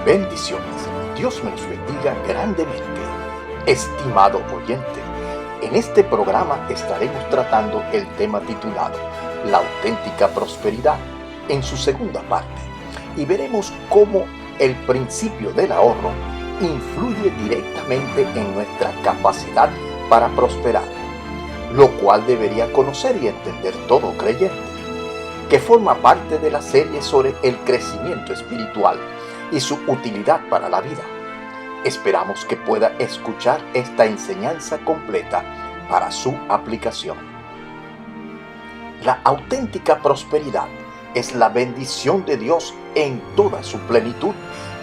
Bendiciones. Dios me los bendiga grandemente. Estimado oyente, en este programa estaremos tratando el tema titulado La auténtica prosperidad en su segunda parte y veremos cómo el principio del ahorro influye directamente en nuestra capacidad para prosperar, lo cual debería conocer y entender todo creyente, que forma parte de la serie sobre el crecimiento espiritual y su utilidad para la vida. Esperamos que pueda escuchar esta enseñanza completa para su aplicación. La auténtica prosperidad es la bendición de Dios en toda su plenitud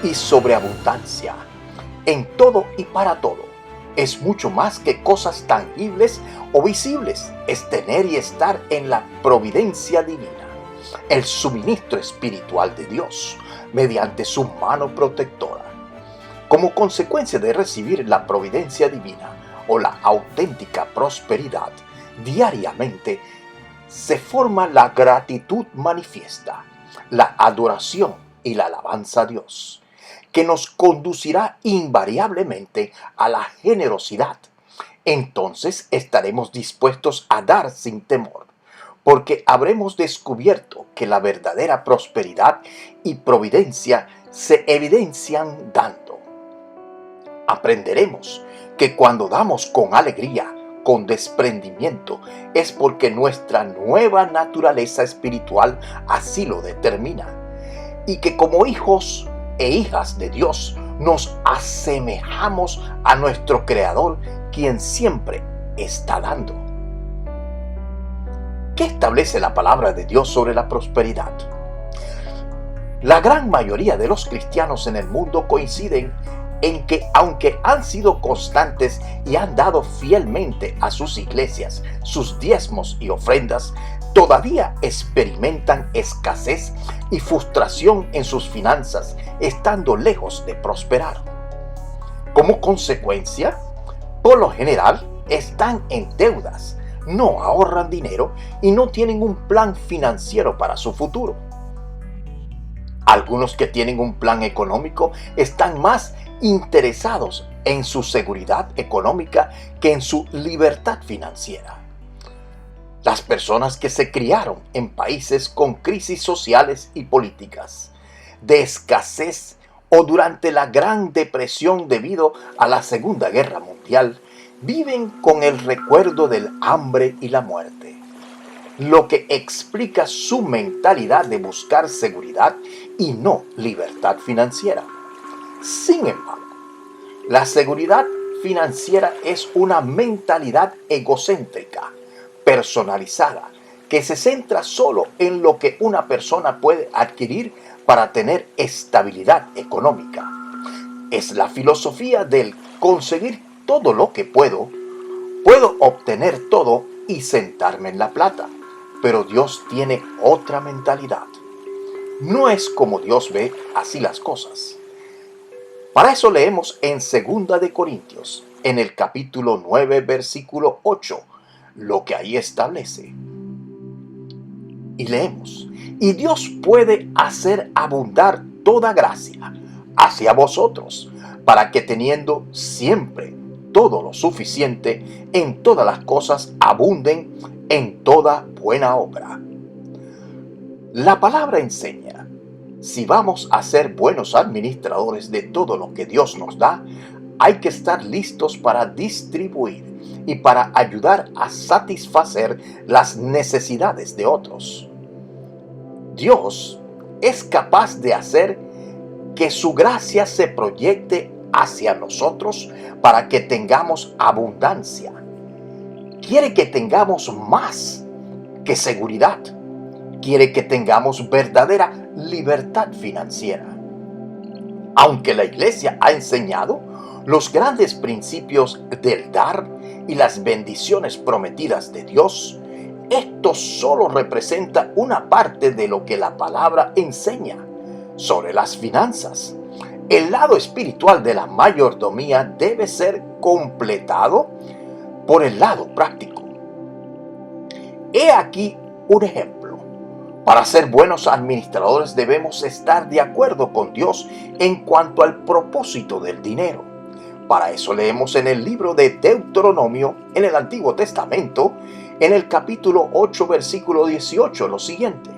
y sobreabundancia, en todo y para todo. Es mucho más que cosas tangibles o visibles. Es tener y estar en la providencia divina, el suministro espiritual de Dios, mediante su mano protectora. Como consecuencia de recibir la providencia divina o la auténtica prosperidad, diariamente se forma la gratitud manifiesta, la adoración y la alabanza a Dios, que nos conducirá invariablemente a la generosidad. Entonces estaremos dispuestos a dar sin temor, porque habremos descubierto que la verdadera prosperidad y providencia se evidencian dando. Aprenderemos que cuando damos con alegría, con desprendimiento, es porque nuestra nueva naturaleza espiritual así lo determina, y que como hijos e hijas de Dios nos asemejamos a nuestro Creador, quien siempre está dando. ¿Qué establece la palabra de Dios sobre la prosperidad? La gran mayoría de los cristianos en el mundo coinciden en que, aunque han sido constantes y han dado fielmente a sus iglesias sus diezmos y ofrendas, todavía experimentan escasez y frustración en sus finanzas, estando lejos de prosperar. Como consecuencia, por lo general, están en deudas, no ahorran dinero y no tienen un plan financiero para su futuro. Algunos que tienen un plan económico están más interesados en su seguridad económica que en su libertad financiera. Las personas que se criaron en países con crisis sociales y políticas, de escasez o durante la Gran Depresión debido a la Segunda Guerra Mundial, viven con el recuerdo del hambre y la muerte, lo que explica su mentalidad de buscar seguridad y no libertad financiera. Sin embargo, la seguridad financiera es una mentalidad egocéntrica, personalizada, que se centra solo en lo que una persona puede adquirir para tener estabilidad económica. Es la filosofía del conseguir todo lo que puedo obtener todo y sentarme en la plata. Pero Dios tiene otra mentalidad. No es como Dios ve así las cosas. Para eso leemos en 2 de Corintios, en el capítulo 9, versículo 8, lo que ahí establece. Y leemos: y Dios puede hacer abundar toda gracia hacia vosotros, para que teniendo siempre todo lo suficiente, en todas las cosas abunden en toda buena obra. La palabra enseña: si vamos a ser buenos administradores de todo lo que Dios nos da, hay que estar listos para distribuir y para ayudar a satisfacer las necesidades de otros. Dios es capaz de hacer que su gracia se proyecte hacia nosotros para que tengamos abundancia. Quiere que tengamos más que seguridad. Quiere que tengamos verdadera libertad financiera. Aunque la iglesia ha enseñado los grandes principios del dar y las bendiciones prometidas de Dios, esto solo representa una parte de lo que la palabra enseña sobre las finanzas. El lado espiritual de la mayordomía debe ser completado por el lado práctico. He aquí un ejemplo. Para ser buenos administradores debemos estar de acuerdo con Dios en cuanto al propósito del dinero. Para eso leemos en el libro de Deuteronomio, en el Antiguo Testamento, en el capítulo 8, versículo 18, lo siguiente: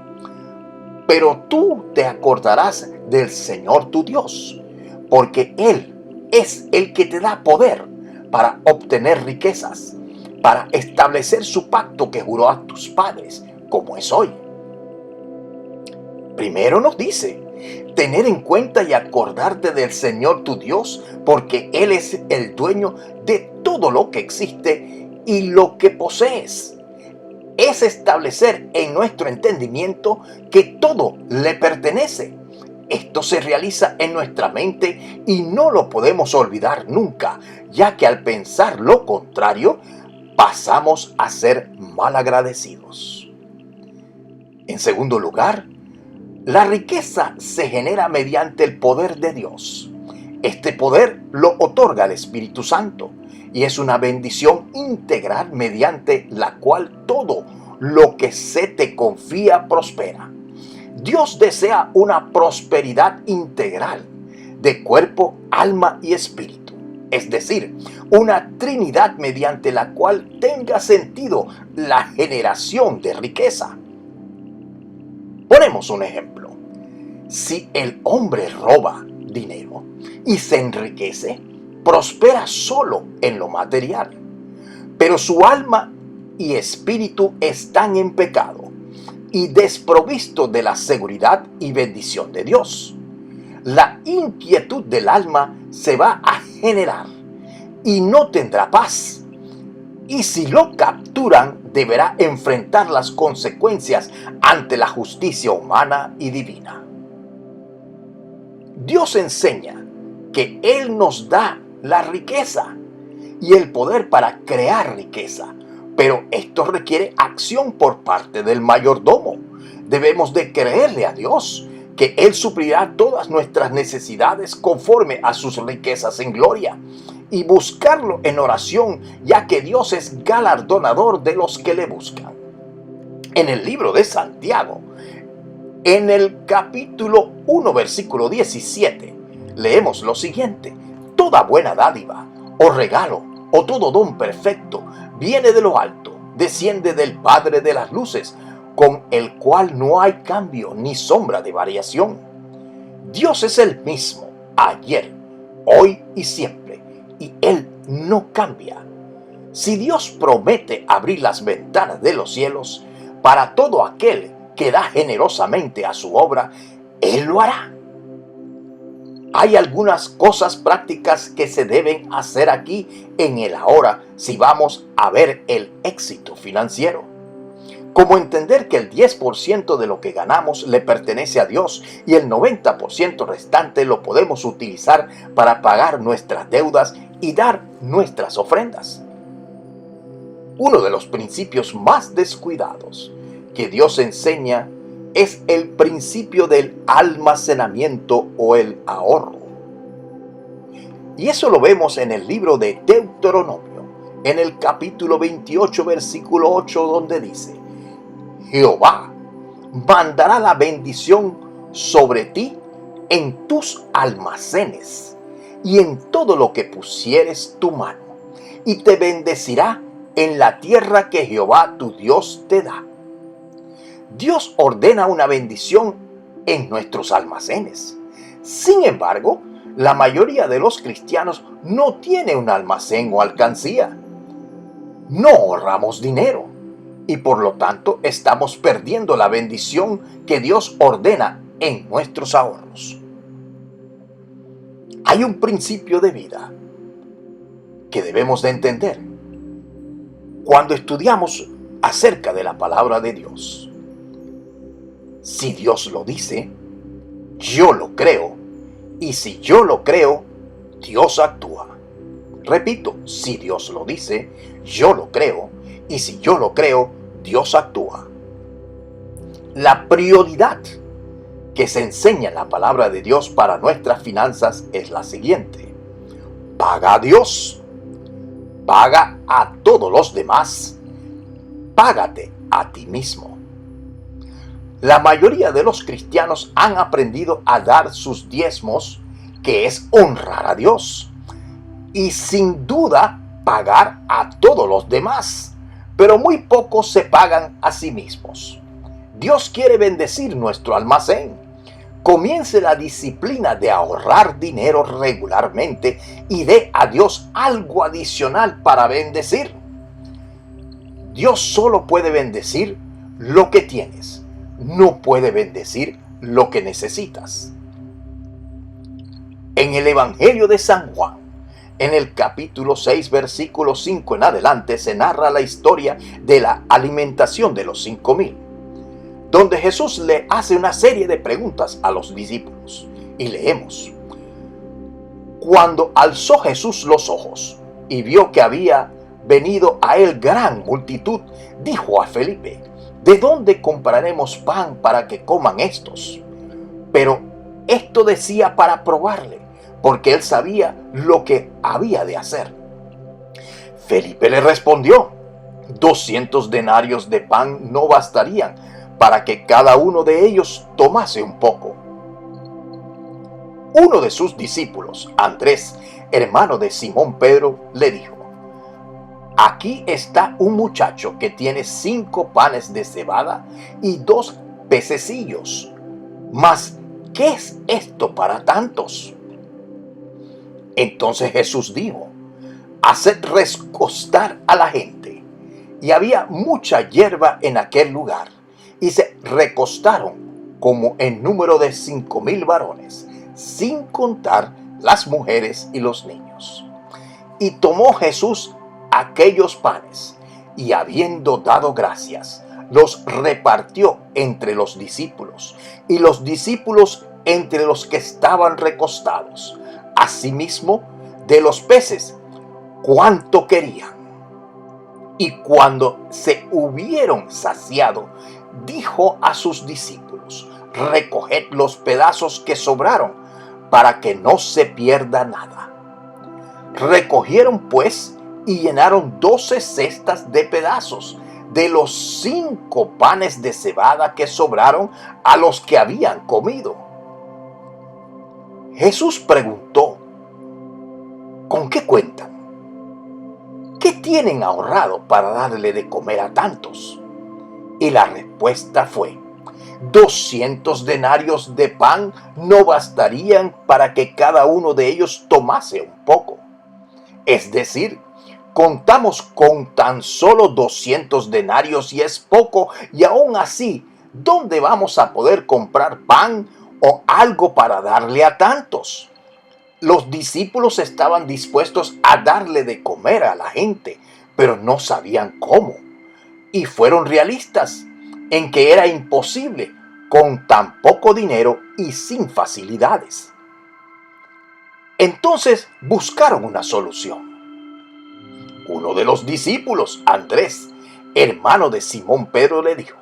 pero tú te acordarás del Señor tu Dios, porque Él es el que te da poder para obtener riquezas, para establecer su pacto que juró a tus padres, como es hoy. Primero nos dice, tener en cuenta y acordarte del Señor tu Dios, porque Él es el dueño de todo lo que existe y lo que posees. Es establecer en nuestro entendimiento que todo le pertenece. Esto se realiza en nuestra mente y no lo podemos olvidar nunca, ya que al pensar lo contrario, pasamos a ser malagradecidos. En segundo lugar, la riqueza se genera mediante el poder de Dios. Este poder lo otorga el Espíritu Santo y es una bendición integral mediante la cual todo lo que se te confía prospera. Dios desea una prosperidad integral de cuerpo, alma y espíritu, es decir, una trinidad mediante la cual tenga sentido la generación de riqueza. Ponemos un ejemplo. Si el hombre roba dinero y se enriquece, prospera solo en lo material, pero su alma y espíritu están en pecado y desprovistos de la seguridad y bendición de Dios. La inquietud del alma se va a generar y no tendrá paz. Y si lo capturan, deberá enfrentar las consecuencias ante la justicia humana y divina. Dios enseña que Él nos da la riqueza y el poder para crear riqueza, pero esto requiere acción por parte del mayordomo. Debemos de creerle a Dios que Él suplirá todas nuestras necesidades conforme a sus riquezas en gloria, y buscarlo en oración, ya que Dios es galardonador de los que le buscan. En el libro de Santiago, en el capítulo 1, versículo 17, leemos lo siguiente: toda buena dádiva, o regalo, o todo don perfecto, viene de lo alto, desciende del Padre de las luces, con el cual no hay cambio ni sombra de variación. Dios es el mismo, ayer, hoy y siempre, y Él no cambia. Si Dios promete abrir las ventanas de los cielos para todo aquel que da generosamente a su obra, Él lo hará. Hay algunas cosas prácticas que se deben hacer aquí en el ahora si vamos a ver el éxito financiero. Como entender que el 10% de lo que ganamos le pertenece a Dios y el 90% restante lo podemos utilizar para pagar nuestras deudas y dar nuestras ofrendas. Uno de los principios más descuidados que Dios enseña es el principio del almacenamiento o el ahorro. Y eso lo vemos en el libro de Deuteronomio, en el capítulo 28, versículo 8, donde dice: Jehová mandará la bendición sobre ti en tus almacenes y en todo lo que pusieres tu mano, y te bendecirá en la tierra que Jehová tu Dios te da. Dios ordena una bendición en nuestros almacenes. Sin embargo, la mayoría de los cristianos no tiene un almacén o alcancía. No ahorramos dinero y por lo tanto estamos perdiendo la bendición que Dios ordena en nuestros ahorros. Hay un principio de vida que debemos de entender cuando estudiamos acerca de la palabra de Dios. Si Dios lo dice, yo lo creo, y si yo lo creo, Dios actúa. Repito, si Dios lo dice, yo lo creo, y si yo lo creo, Dios actúa. La prioridad que se enseña en la palabra de Dios para nuestras finanzas es la siguiente: paga a Dios, paga a todos los demás, págate a ti mismo. La mayoría de los cristianos han aprendido a dar sus diezmos, que es honrar a Dios, y sin duda pagar a todos los demás, pero muy pocos se pagan a sí mismos. Dios quiere bendecir nuestro almacén. Comience la disciplina de ahorrar dinero regularmente y dé a Dios algo adicional para bendecir. Dios solo puede bendecir lo que tienes, no puede bendecir lo que necesitas. En el Evangelio de San Juan, en el capítulo 6, versículo 5 en adelante, se narra la historia de la alimentación de los 5,000, donde Jesús le hace una serie de preguntas a los discípulos. Y leemos: Cuando alzó Jesús los ojos y vio que había venido a él gran multitud, dijo a Felipe: ¿De dónde compraremos pan para que coman estos? Pero esto decía para probarle, porque él sabía lo que había de hacer. Felipe le respondió: 200 denarios de pan no bastarían para que cada uno de ellos tomase un poco. Uno de sus discípulos, Andrés, hermano de Simón Pedro, le dijo: Aquí está un muchacho que tiene 5 panes de cebada y 2 pececillos. Mas, ¿qué es esto para tantos? Entonces Jesús dijo: Haced recostar a la gente. Y había mucha hierba en aquel lugar, y se recostaron como en número de 5,000 varones, sin contar las mujeres y los niños. Y tomó Jesús aquellos panes, y habiendo dado gracias, los repartió entre los discípulos, y los discípulos entre los que estaban recostados. Asimismo, de los peces, cuanto querían. Y cuando se hubieron saciado, dijo a sus discípulos: Recoged los pedazos que sobraron, para que no se pierda nada. Recogieron pues y llenaron 12 cestas de pedazos de los 5 panes de cebada que sobraron a los que habían comido. Jesús preguntó: ¿Con qué cuentan? ¿Qué tienen ahorrado para darle de comer a tantos? Y la respuesta fue: 200 denarios de pan no bastarían para que cada uno de ellos tomase un poco. Es decir, contamos con tan solo 200 denarios y es poco, y aún así, ¿dónde vamos a poder comprar pan o algo para darle a tantos? Los discípulos estaban dispuestos a darle de comer a la gente, pero no sabían cómo. Y fueron realistas en que era imposible con tan poco dinero y sin facilidades. Entonces buscaron una solución. Uno de los discípulos, Andrés, hermano de Simón Pedro, le dijo: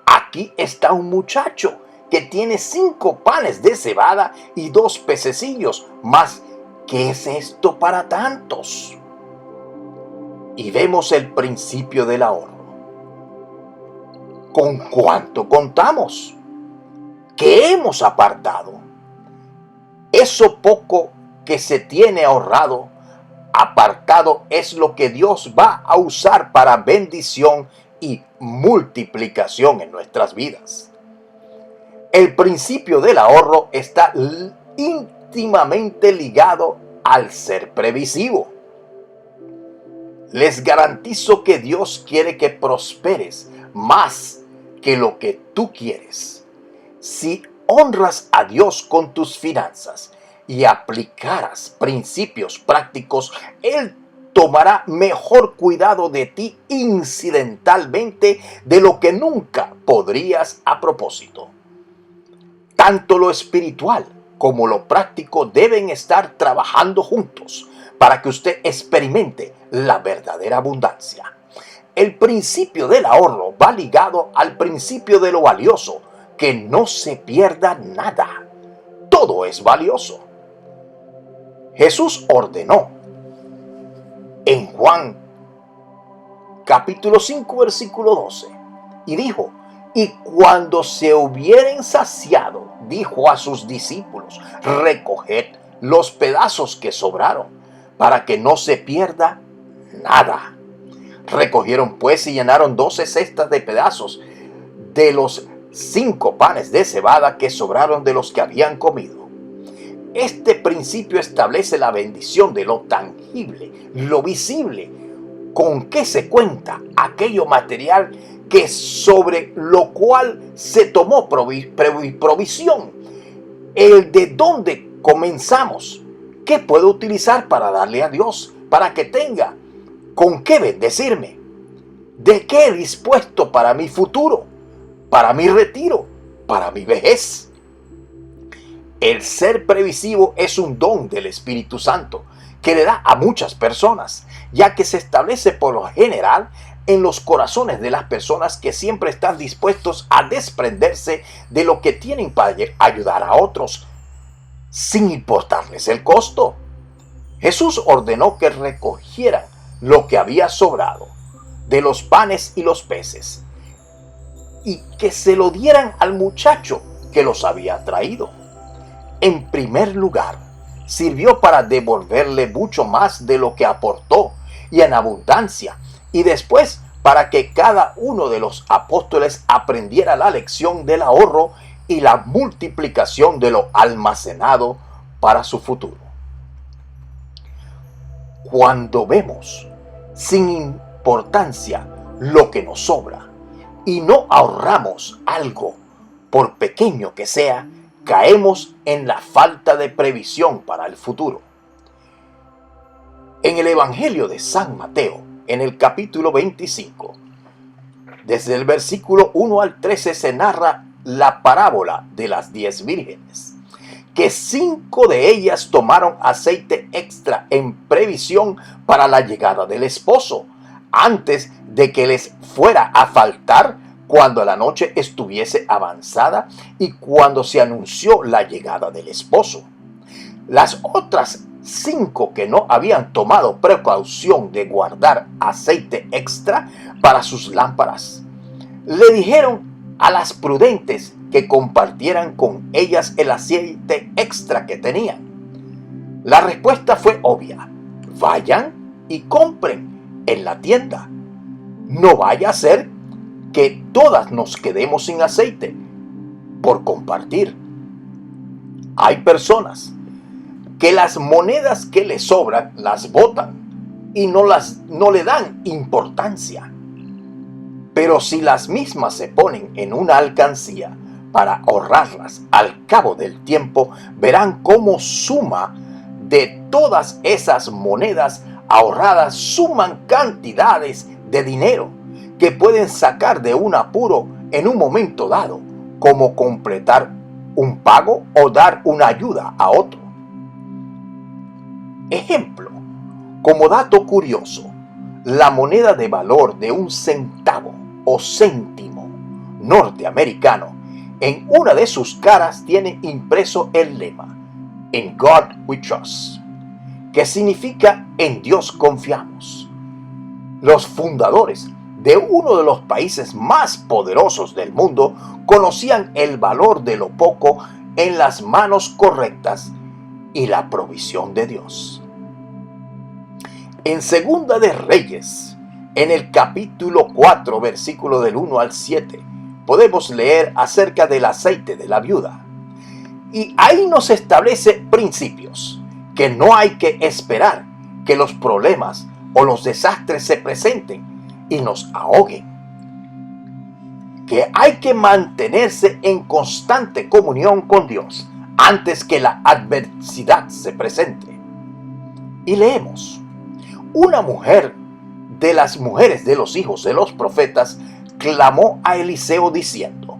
Aquí está un muchacho que tiene 5 panes de cebada y 2 pececillos, mas ¿qué es esto para tantos? Y vemos el principio del ahorro. ¿Con cuánto contamos? ¿Qué hemos apartado? Eso poco que se tiene ahorrado, apartado, es lo que Dios va a usar para bendición y multiplicación en nuestras vidas. El principio del ahorro está íntimamente ligado al ser previsivo. Les garantizo que Dios quiere que prosperes más que lo que tú quieres. Si honras a Dios con tus finanzas y aplicaras principios prácticos, Él tomará mejor cuidado de ti incidentalmente de lo que nunca podrías a propósito. Tanto lo espiritual como lo práctico deben estar trabajando juntos para que usted experimente la verdadera abundancia. El principio del ahorro va ligado al principio de lo valioso, que no se pierda nada. Todo es valioso. Jesús ordenó en Juan capítulo 5 versículo 12 y dijo: Y cuando se hubieren saciado, dijo a sus discípulos: recoged los pedazos que sobraron, para que no se pierda nada. Recogieron pues y llenaron 12 cestas de pedazos de los 5 panes de cebada que sobraron de los que habían comido. Este principio establece la bendición de lo tangible, lo visible, con que se cuenta aquello material que sobre lo cual se tomó provisión. El de dónde comenzamos, qué puedo utilizar para darle a Dios, para que tenga con qué bendecirme, de qué he dispuesto para mi futuro, para mi retiro, para mi vejez. El ser previsivo es un don del Espíritu Santo que le da a muchas personas, ya que se establece por lo general en los corazones de las personas que siempre están dispuestos a desprenderse de lo que tienen para ayudar a otros, sin importarles el costo. Jesús ordenó que recogieran lo que había sobrado de los panes y los peces, y que se lo dieran al muchacho que los había traído. En primer lugar, sirvió para devolverle mucho más de lo que aportó, y en abundancia, y después para que cada uno de los apóstoles aprendiera la lección del ahorro y la multiplicación de lo almacenado para su futuro. Cuando vemos sin importancia lo que nos sobra y no ahorramos algo, por pequeño que sea, caemos en la falta de previsión para el futuro. En el Evangelio de San Mateo, en el capítulo 25, desde el versículo 1 al 13 se narra la parábola de las 10 vírgenes, que 5 de ellas tomaron aceite extra en previsión para la llegada del esposo, antes de que les fuera a faltar cuando la noche estuviese avanzada y cuando se anunció la llegada del esposo. Las otras 5 que no habían tomado precaución de guardar aceite extra para sus lámparas, le dijeron a las prudentes que compartieran con ellas el aceite extra que tenían. La respuesta fue obvia: vayan y compren en la tienda. No vaya a ser que todas nos quedemos sin aceite por compartir. Hay personas que las monedas que les sobran las botan y no le dan importancia. Pero si las mismas se ponen en una alcancía para ahorrarlas al cabo del tiempo, verán cómo suma de todas esas monedas ahorradas, suman cantidades de dinero que pueden sacar de un apuro en un momento dado, como completar un pago o dar una ayuda a otro. Ejemplo, como dato curioso, la moneda de valor de 1 centavo o céntimo norteamericano, en una de sus caras tiene impreso el lema "In God we trust", que significa "en Dios confiamos". Los fundadores de uno de los países más poderosos del mundo conocían el valor de lo poco en las manos correctas y la provisión de Dios. En Segunda de Reyes, en el capítulo 4, versículo del 1 al 7, podemos leer acerca del aceite de la viuda. Y ahí nos establece principios, que no hay que esperar que los problemas o los desastres se presenten y nos ahoguen. Que hay que mantenerse en constante comunión con Dios antes que la adversidad se presente. Y leemos: una mujer de las mujeres de los hijos de los profetas clamó a Eliseo diciendo: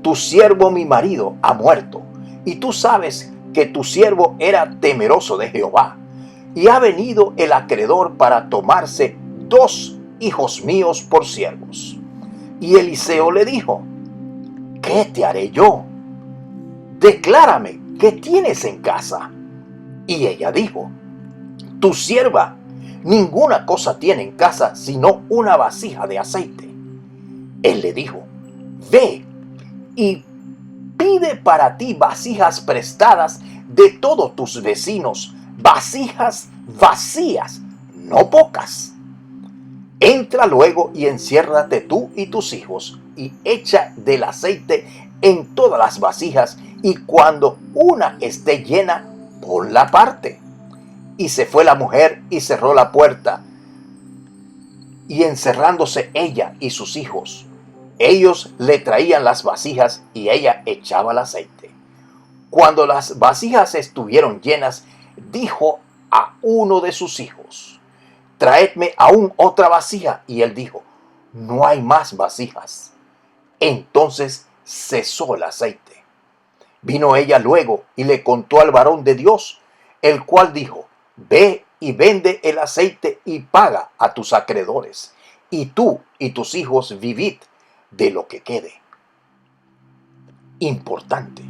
tu siervo mi marido ha muerto, y tú sabes que tu siervo era temeroso de Jehová, y ha venido el acreedor para tomarse 2 hijos míos por siervos. Y Eliseo le dijo: ¿qué te haré yo? Declárame, ¿qué tienes en casa? Y ella dijo: tu sierva ninguna cosa tiene en casa sino una vasija de aceite. Él le dijo: ve y pide para ti vasijas prestadas de todos tus vecinos, vasijas vacías, no pocas. Entra luego y enciérrate tú y tus hijos, y echa del aceite en todas las vasijas, y cuando una esté llena, ponla aparte. Y se fue la mujer y cerró la puerta, y encerrándose ella y sus hijos, ellos le traían las vasijas y ella echaba el aceite. Cuando las vasijas estuvieron llenas, dijo a uno de sus hijos: traedme aún otra vasija. Y él dijo: no hay más vasijas. Entonces cesó el aceite. Vino ella luego y le contó al varón de Dios, el cual dijo: ve y vende el aceite y paga a tus acreedores, y tú y tus hijos vivid de lo que quede. Importante.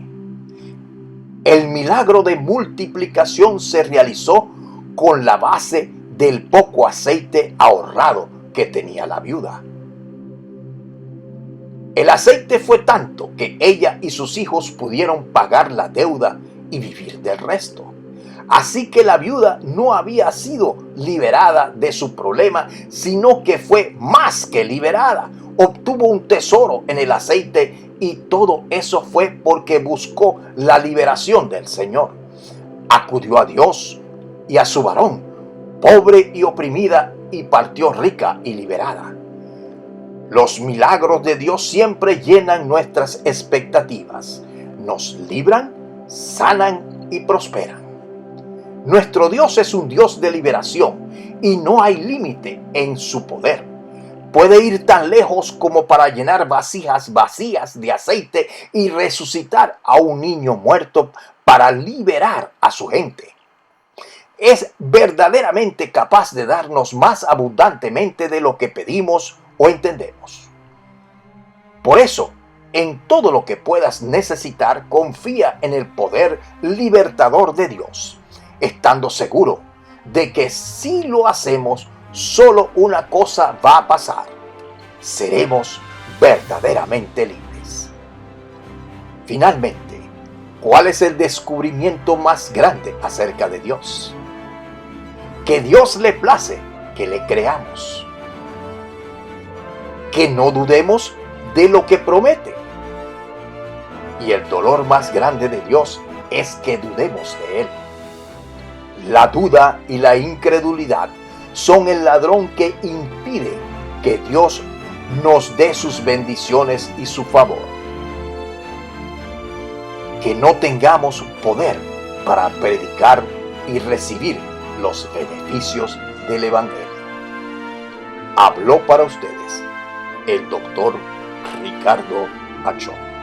El milagro de multiplicación se realizó con la base del poco aceite ahorrado que tenía la viuda. El aceite fue tanto que ella y sus hijos pudieron pagar la deuda y vivir del resto. Así que la viuda no había sido liberada de su problema, sino que fue más que liberada. Obtuvo un tesoro en el aceite, y todo eso fue porque buscó la liberación del Señor. Acudió a Dios y a su varón, pobre y oprimida, y partió rica y liberada. Los milagros de Dios siempre llenan nuestras expectativas, nos libran, sanan y prosperan. Nuestro Dios es un Dios de liberación y no hay límite en su poder. Puede ir tan lejos como para llenar vasijas vacías de aceite y resucitar a un niño muerto para liberar a su gente. Es verdaderamente capaz de darnos más abundantemente de lo que pedimos o entendemos. Por eso, en todo lo que puedas necesitar, confía en el poder libertador de Dios, estando seguro de que si lo hacemos, solo una cosa va a pasar: seremos verdaderamente libres. Finalmente, ¿cuál es el descubrimiento más grande acerca de Dios? Que Dios le place que le creamos, que no dudemos de lo que promete. Y el dolor más grande de Dios es que dudemos de Él. La duda y la incredulidad son el ladrón que impide que Dios nos dé sus bendiciones y su favor. Que no tengamos poder para predicar y recibir los beneficios del Evangelio. Habló para ustedes el doctor Ricardo Achón.